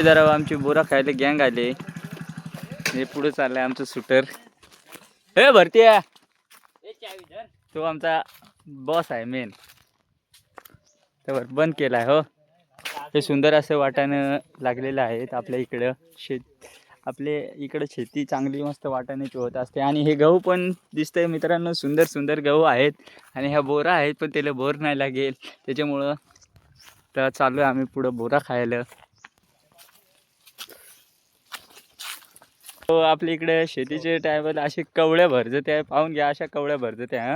जरा आमची बोरा खायला गँग आले. हे पुढे चाललंय आमचं शूटर. हे भरती आहे तो आमचा बॉस आहे मेन. तर बंद केलाय हो. हे सुंदर असं वाटाणं लागलेलं आहेत आपल्या इकडं. आपले इकडं शेती चांगली मस्त वाटाण्याची होत असते. आणि हे गहू पण दिसतंय मित्रांनो, सुंदर सुंदर गहू आहेत. आणि ह्या बोरा आहेत पण त्याला बोर नाही लागेल त्याच्यामुळं तर चालू आहे आम्ही पुढं बोरा खायला. तो आपल्या इकडे शेतीचे टायमाला असे कवळ्या भरजत आहे. पाहून घ्या अशा कवळ्या भरजत आहे.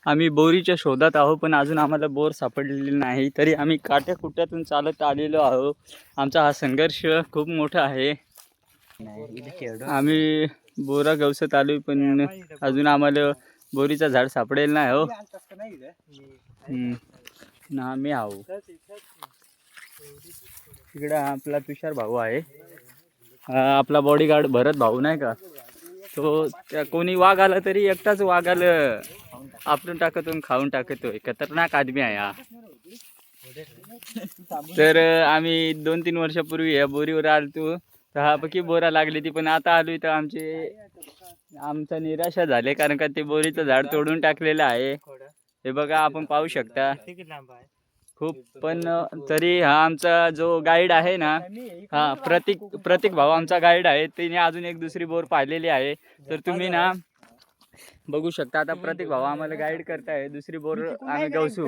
आम्ही बोरीच्या शोधात आहोत पण अजून आम्हाला बोर सापडलेली नाही. तरी आम्ही काट्या कुट्यातून चालत आलेलो आहोत. आमचा हा संघर्ष खूप मोठा आहे. आम्ही बोरा गवसत आलोय पण अजून आम्हाला बोरीचं झाड सापडेल नाही हो. ना आम्ही आहो इकडे आपला तुषार भाऊ आहे. आपला बॉडीगार्ड भरत भाऊ नाही का, तो त्या कोणी वाघ आला तरी एकटाच वाघ आलं आपण टाकतो खाऊन टाकतोय. खतरनाक आदमी आहे हा. तर आम्ही 2-3 वर्षापूर्वी या बोरीवर आलतो तर हा पकी बोरा लागली ती. पण आता आलोय तर आमचा निराशा झाले कारण का ते बोरीचं झाड तोडून टाकलेलं आहे. हे बघा आपण पाहू शकता खूप. पण तरी हा आमचा जो गाईड आहे ना, हा प्रतीक भाऊ आमचा गाईड आहे. तिने अजून एक दुसरी बोर पाहिलेली आहे. तर तुम्ही ना बघू शकता. आता प्रतीक भाऊ आम्हाला गाईड करताय. दुसरी बोर आम्ही गवसू.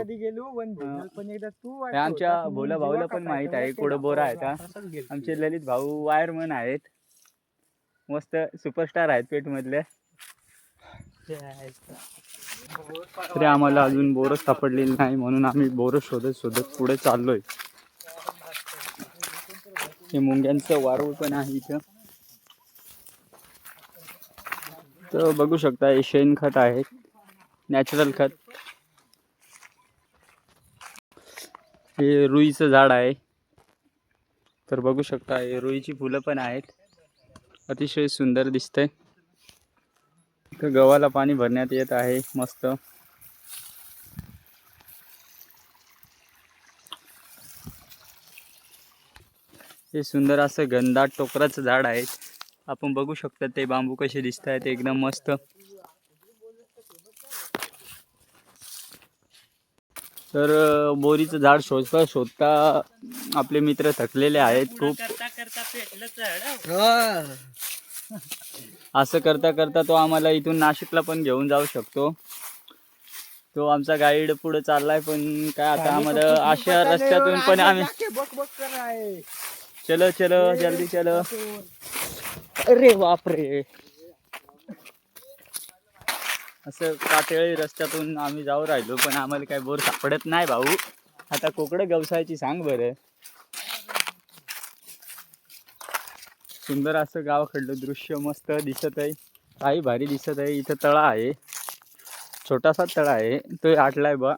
आमच्या भोला भाऊला पण माहित आहे कुठं बोर आहे का. आमचे ललित भाऊ वायरमन आहेत, मस्त सुपरस्टार आहेत पेठ मधले. तरी आम्हाला अजून बोर सापडलेली नाही म्हणून आम्ही बोर शोधत पुढे चाललोय. हे मुंग्यांचं वारूळ पण आहे इथं. तर बघू शकता हे शेणखत आहे, नॅचरल खत. हे रुईचं झाड आहे. तर बघू शकता हे रुईची फुलं पण आहेत. अतिशय सुंदर दिसतंय. तर गव्हाला पाणी भरण्यात येत आहे मस्त. हे सुंदर असं घनदाट टोकराचं झाड आहे. आपण बघू शकता ते बांबू कसे दिसत आहेत एकदम मस्त. तर बोरीचं झाड शोधता आपले मित्र थकलेले आहेत खूप. असं करता तो आम्हाला इथून नाशिकला पण घेऊन जाऊ शकतो. तो आमचा गाईड पुढे चाललाय. पण काय आता आम्हाला अशा रस्त्यातून पण आम्ही चलो जल्दी चलो. अरे बापरे, असं कातळी रस्त्यातून आम्ही जाऊ राहिलो पण आम्हाला काही बोर सापडत नाही भाऊ. आता कोकडं गवसायची सांग बरं. सुंदर असं गावाकडलं दृश्य मस्त दिसत आहे. काही भारी दिसत आहे. इथं तळा आहे, छोटासा तळा आहे तो आटलाय बा.